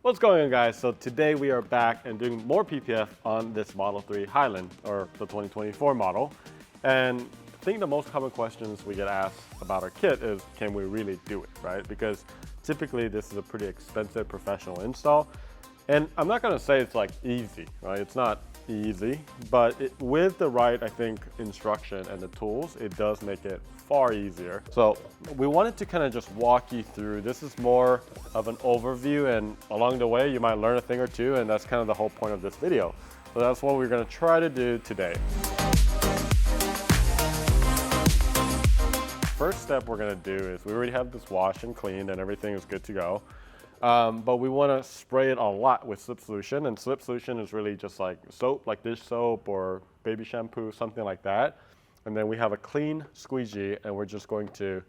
What's going on, guys? So today we are back and doing more PPF on this Model 3 Highland, or the 2024 model. And I think the most common questions we get asked about our kit is, can we really do it, right? Because typically this is a pretty expensive professional install. And I'm not gonna say it's like easy, right? It's not easy, but with the right, I think, instruction and the tools, it does make it far easier. So we wanted to kind of just walk you through. This is more of an overview, and along the way you might learn a thing or two, and that's kind of the whole point of this video. So that's what we're going to try to do today. First step we're going to do is we already have this washed and cleaned and everything is good to go. But we want to spray it a lot with slip solution, and slip solution is really just like soap, like dish soap or baby shampoo, something like that. And then we have a clean squeegee, and we're just going to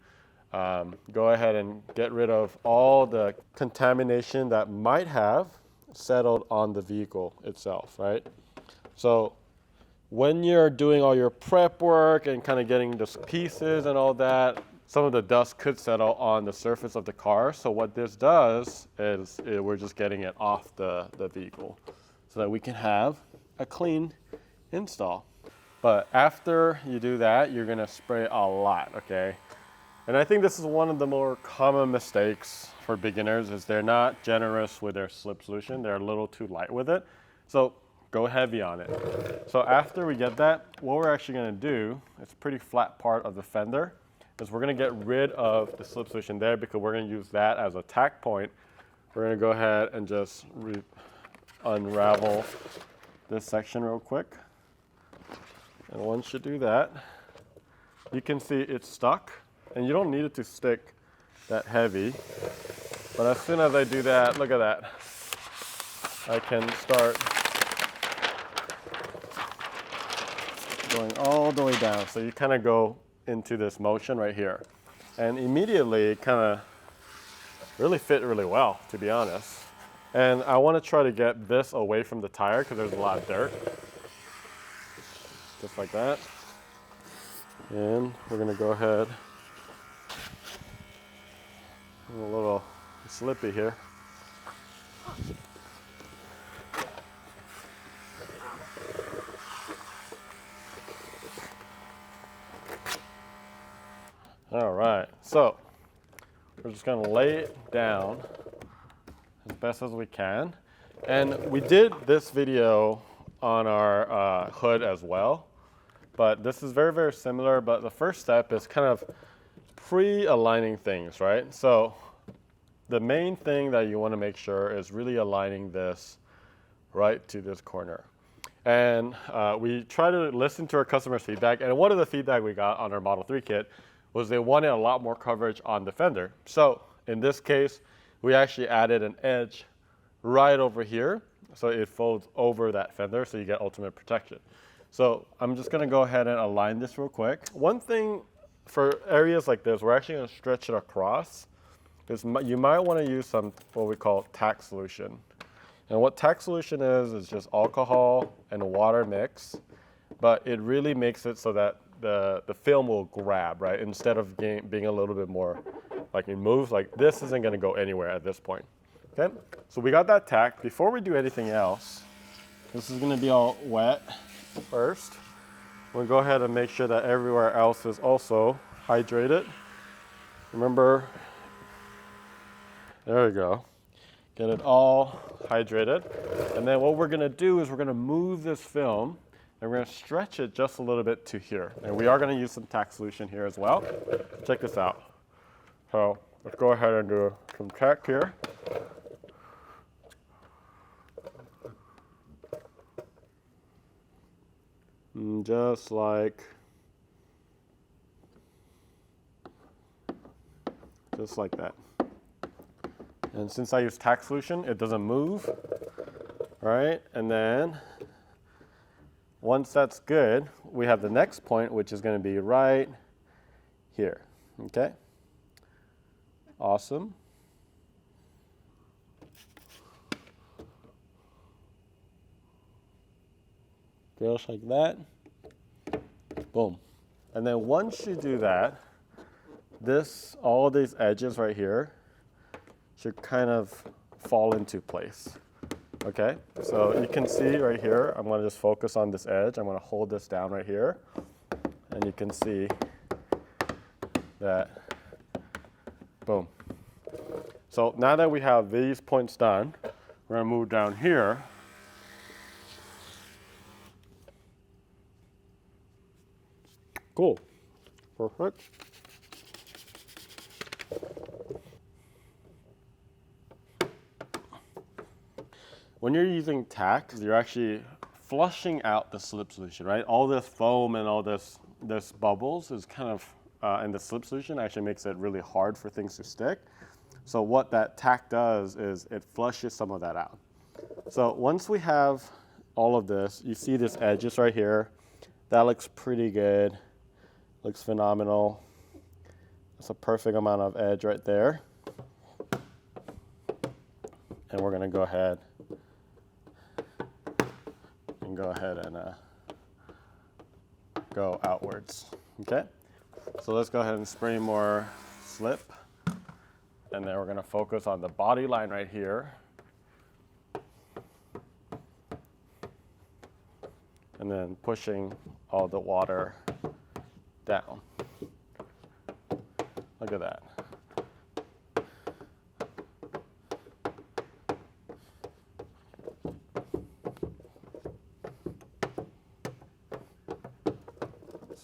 go ahead and get rid of all the contamination that might have settled on the vehicle itself, right? So when you're doing all your prep work and kind of getting the pieces and all that, some of the dust could settle on the surface of the car. So what this does is we're just getting it off the vehicle so that we can have a clean install. But after you do that, you're gonna spray a lot, okay? And I think this is one of the more common mistakes for beginners is they're not generous with their slip solution. They're a little too light with it. So go heavy on it. So after we get that, what we're actually gonna do, it's a pretty flat part of the fender, is we're gonna get rid of the slip solution there because we're gonna use that as a tack point. We're gonna go ahead and just unravel this section real quick. And once you do that, you can see it's stuck, and you don't need it to stick that heavy. But as soon as I do that, look at that. I can start going all the way down. So you kind of go into this motion right here. And immediately it kind of really fit really well, to be honest. And I want to try to get this away from the tire because there's a lot of dirt. Just like that. And we're going to go ahead. A little slippy here. All right, so we're just going to lay it down as best as we can. And we did this video on our hood as well, but this is very, very similar. But the first step is kind of pre-aligning things, right? So the main thing that you want to make sure is really aligning this right to this corner. And we try to listen to our customers' feedback, and one of the feedback we got on our Model 3 kit was they wanted a lot more coverage on the fender. So in this case, we actually added an edge right over here, so it folds over that fender, so you get ultimate protection. So I'm just gonna go ahead and align this real quick. One thing for areas like this, we're actually gonna stretch it across, because you might wanna use some, what we call tack solution. And what tack solution is just alcohol and water mix, but it really makes it so that the film will grab, right? Instead of being a little bit more, like it moves, like this isn't gonna go anywhere at this point. Okay, so we got that tack. Before we do anything else, this is gonna be all wet first. We'll go ahead and make sure that everywhere else is also hydrated. Remember, there we go. Get it all hydrated. And then what we're gonna do is we're gonna move this film and we're gonna stretch it just a little bit to here. And we are gonna use some tack solution here as well. Check this out. So let's go ahead and do some tack here. Just like that. And since I use tack solution, it doesn't move, right? And then once that's good, we have the next point, which is going to be right here. Okay? Awesome. Just like that. Boom. And then once you do that, all these edges right here should kind of fall into place. Okay, so you can see right here, I'm going to just focus on this edge. I'm going to hold this down right here, and you can see that, boom. So now that we have these points done, we're going to move down here. Cool, perfect. When you're using tack, you're actually flushing out the slip solution, right? All this foam and all this bubbles is kind of in the slip solution actually makes it really hard for things to stick. So what that tack does is it flushes some of that out. So once we have all of this, you see this edges right here. That looks pretty good. Looks phenomenal. That's a perfect amount of edge right there. And we're gonna go ahead and go outwards, okay? So let's go ahead and spray more slip. And then we're gonna focus on the body line right here. And then pushing all the water down. Look at that.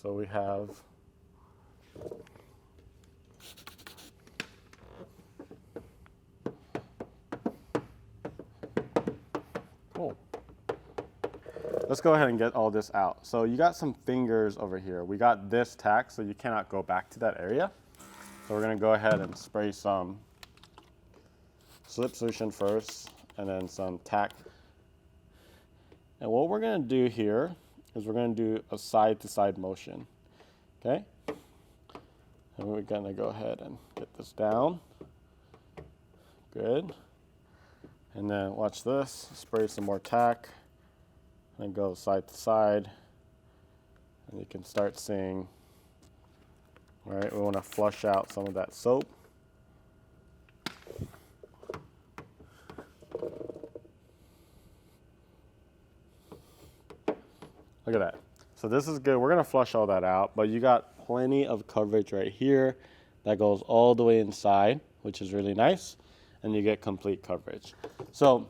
So we have cool. Let's go ahead and get all this out. So you got some fingers over here. We got this tack, so you cannot go back to that area. So we're gonna go ahead and spray some slip solution first, and then some tack. And what we're gonna do here is we're gonna do a side-to-side motion, okay? And we're gonna go ahead and get this down. Good. And then watch this, spray some more tack, and go side to side. And you can start seeing, all right, we wanna flush out some of that soap. Look at that. So this is good. We're gonna flush all that out, but you got plenty of coverage right here that goes all the way inside, which is really nice, and you get complete coverage. So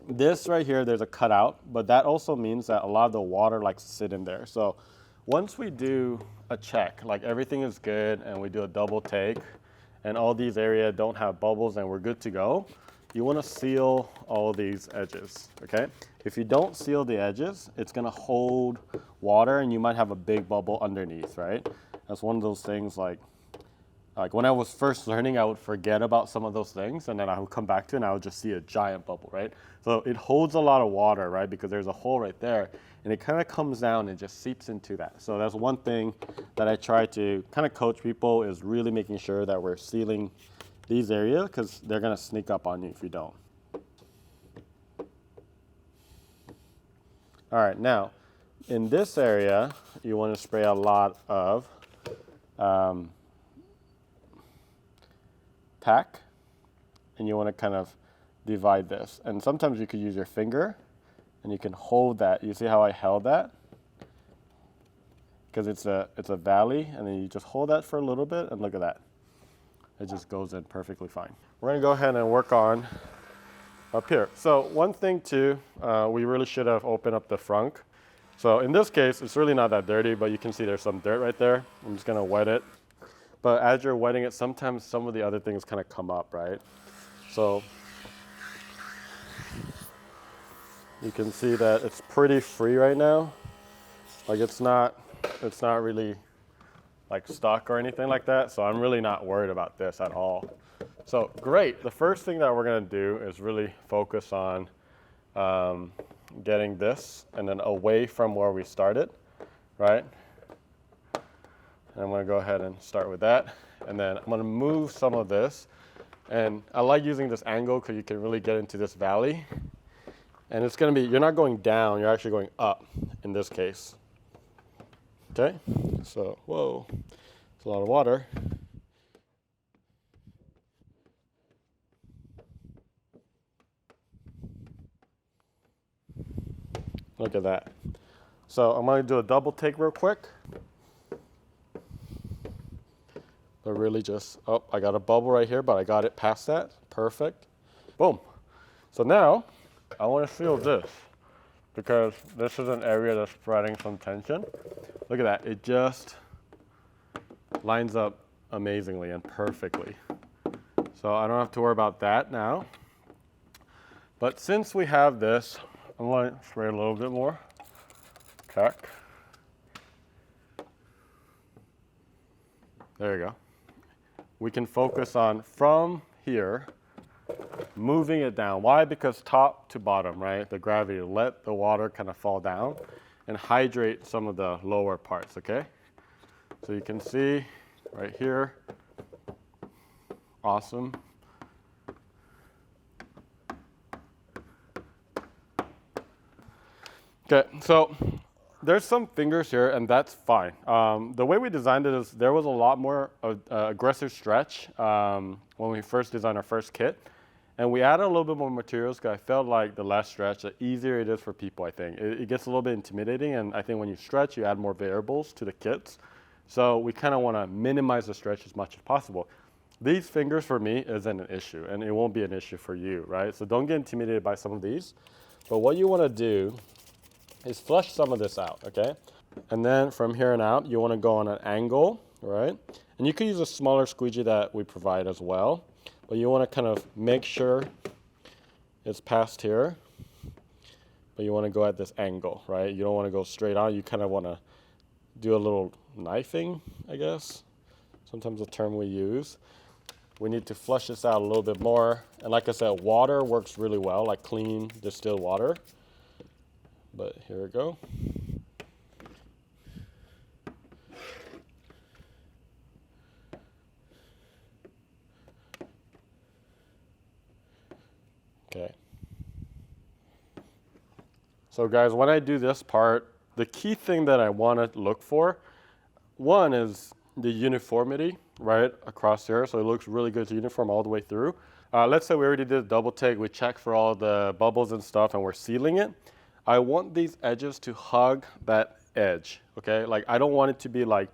this right here, there's a cutout, but that also means that a lot of the water likes to sit in there. So once we do a check, like everything is good, and we do a double take, and all these areas don't have bubbles and we're good to go, you wanna seal all these edges, okay? If you don't seal the edges, it's gonna hold water and you might have a big bubble underneath, right? That's one of those things like when I was first learning, I would forget about some of those things, and then I would come back to it and I would just see a giant bubble, right? So it holds a lot of water, right? Because there's a hole right there, and it kind of comes down and just seeps into that. So that's one thing that I try to kind of coach people, is really making sure that we're sealing these areas, because they're gonna sneak up on you if you don't. All right, now, in this area, you wanna spray a lot of tack, and you wanna kind of divide this. And sometimes you could use your finger, and you can hold that. You see how I held that? Because it's a valley, and then you just hold that for a little bit, and look at that. It just goes in perfectly fine. We're gonna go ahead and work on up here. So one thing too, we really should have opened up the frunk. So in this case, it's really not that dirty, but you can see there's some dirt right there. I'm just gonna wet it. But as you're wetting it, sometimes some of the other things kind of come up, right? So you can see that it's pretty free right now. Like it's not really like stuck or anything like that. So I'm really not worried about this at all. So great. The first thing that we're gonna do is really focus on getting this and then away from where we started, right? And I'm gonna go ahead and start with that. And then I'm gonna move some of this. And I like using this angle because you can really get into this valley. And it's gonna be, you're not going down, you're actually going up in this case. Okay, so, whoa, it's a lot of water. Look at that. So I'm gonna do a double take real quick. But really just, oh, I got a bubble right here, but I got it past that. Perfect. Boom. So now I want to feel this because this is an area that's spreading some tension. Look at that. It just lines up amazingly and perfectly. So I don't have to worry about that now. But since we have this, I'm going to spray a little bit more. Check. There you go. We can focus on from here, moving it down. Why? Because top to bottom, right? The gravity, let the water kind of fall down and hydrate some of the lower parts, okay? So you can see right here, awesome. Okay, so there's some fingers here, and that's fine. The way we designed it is there was a lot more aggressive stretch when we first designed our first kit. And we added a little bit more materials because I felt like the less stretch, the easier it is for people, I think. It gets a little bit intimidating, and I think when you stretch, you add more variables to the kits. So we kind of want to minimize the stretch as much as possible. These fingers for me isn't an issue, and it won't be an issue for you, right? So don't get intimidated by some of these. But what you want to do is flush some of this out, okay? And then from here on out, you want to go on an angle, right? And you could use a smaller squeegee that we provide as well, but you want to kind of make sure it's past here, but you want to go at this angle, right? You don't want to go straight on. You kind of want to do a little knifing, I guess. Sometimes the term we use. We need to flush this out a little bit more. And like I said, water works really well, like clean distilled water. But here we go. Okay. So guys, when I do this part, the key thing that I want to look for, one is the uniformity, right, across here. So it looks really good, it's uniform all the way through. Let's say we already did a double take, we checked for all the bubbles and stuff, and we're sealing it. I want these edges to hug that edge, okay? Like I don't want it to be like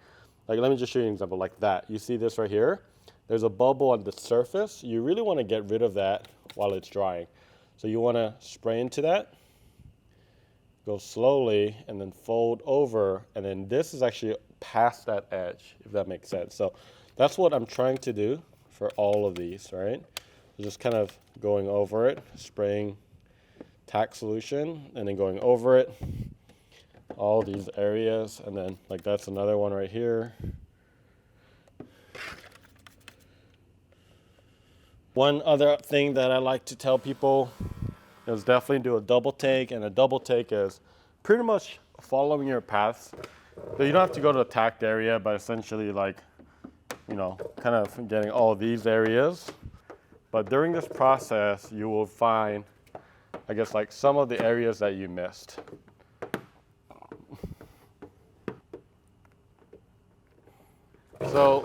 let me just show you an example like that. You see this right here? There's a bubble on the surface. You really want to get rid of that while it's drying. So you want to spray into that, go slowly, and then fold over, and then this is actually past that edge, if that makes sense. So that's what I'm trying to do for all of these, right? Just kind of going over it, spraying tack solution, and then going over it, all these areas, and then like that's another one right here. One other thing that I like to tell people is definitely do a double take, and a double take is pretty much following your paths. So you don't have to go to the tacked area, but essentially like, you know, kind of getting all these areas. But during this process, you will find, I guess, like some of the areas that you missed. So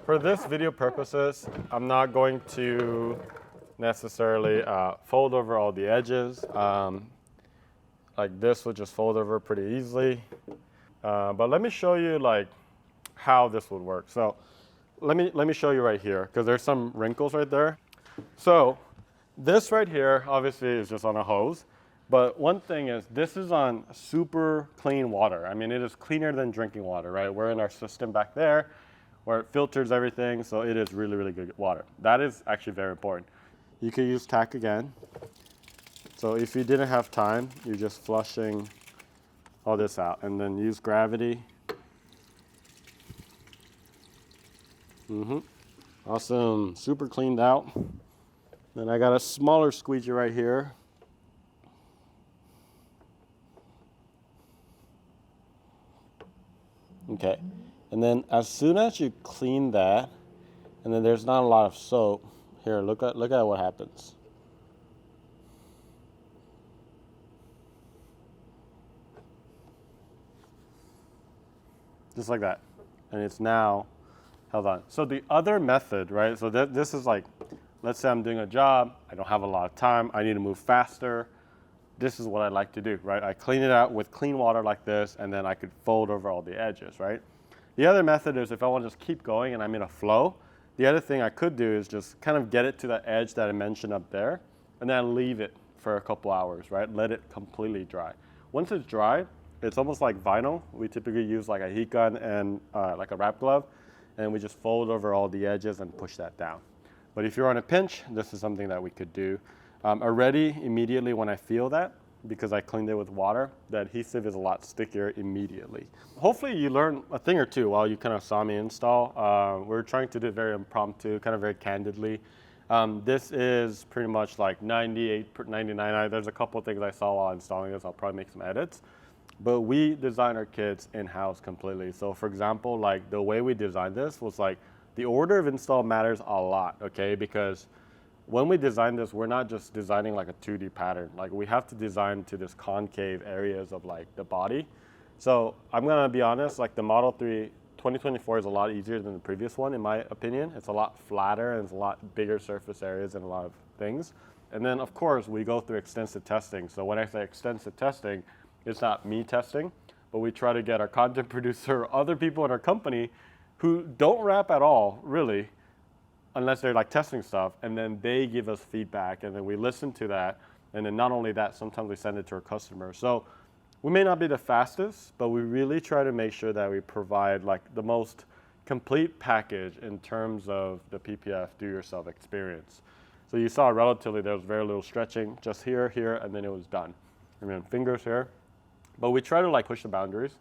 for this video purposes, I'm not going to necessarily fold over all the edges. Like this would just fold over pretty easily. But let me show you like how this would work. So let me show you right here, because there's some wrinkles right there. So this right here obviously is just on a hose, but one thing is this is on super clean water. I mean, it is cleaner than drinking water, right? We're in our system back there where it filters everything, so it is really, really good water. That is actually very important. You can use tack again. So if you didn't have time, you're just flushing all this out, and then use gravity. Awesome, super cleaned out. Then I got a smaller squeegee right here. Okay, and then as soon as you clean that, and then there's not a lot of soap, here, look at what happens. Just like that, and it's now held on. So the other method, right, so this is like, let's say I'm doing a job, I don't have a lot of time, I need to move faster. this is what I like to do, right? I clean it out with clean water like this, and then I could fold over all the edges, right? The other method is if I want to just keep going and I'm in a flow, the other thing I could do is just kind of get it to that edge that I mentioned up there, and then leave it for a couple hours, right? Let it completely dry. Once it's dry, it's almost like vinyl. We typically use like a heat gun and like a wrap glove, and we just fold over all the edges and push that down. But if you're on a pinch, this is something that we could do. Already, immediately when I feel that, because I cleaned it with water, the adhesive is a lot stickier immediately. Hopefully you learned a thing or two while you kind of saw me install. We're trying to do it very impromptu, kind of very candidly. This is pretty much like 98, 99. There's a couple of things I saw while installing this. I'll probably make some edits. But we design our kits in-house completely. So for example, like the way we designed this was like the order of install matters a lot, okay? Because when we design this, we're not just designing like a 2D pattern. Like we have to design to this concave areas of like the body. So I'm gonna be honest, like the Model 3 2024 is a lot easier than the previous one, in my opinion. It's a lot flatter and it's a lot bigger surface areas and a lot of things. And then of course, we go through extensive testing. So when I say extensive testing, it's not me testing, but we try to get our content producer or other people in our company who don't wrap at all, really, unless they're like testing stuff, and then they give us feedback, and then we listen to that, and then not only that, sometimes we send it to our customers. So we may not be the fastest, but we really try to make sure that we provide like the most complete package in terms of the PPF do-yourself experience. So you saw relatively there was very little stretching, just here, here, and then it was done. And then fingers here. But we try to like push the boundaries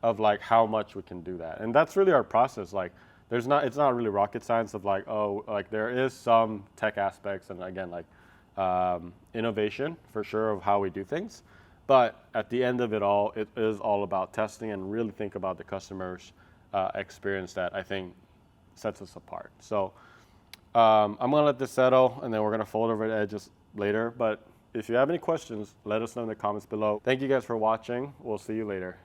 of like how much we can do that. And that's really our process. Like it's not really rocket science of like, oh, like there is some tech aspects and again, like innovation for sure of how we do things. But at the end of it all, it is all about testing and really think about the customer's experience that I think sets us apart. So I'm gonna let this settle and then we're gonna fold over the edges later. But if you have any questions, let us know in the comments below. Thank you guys for watching. We'll see you later.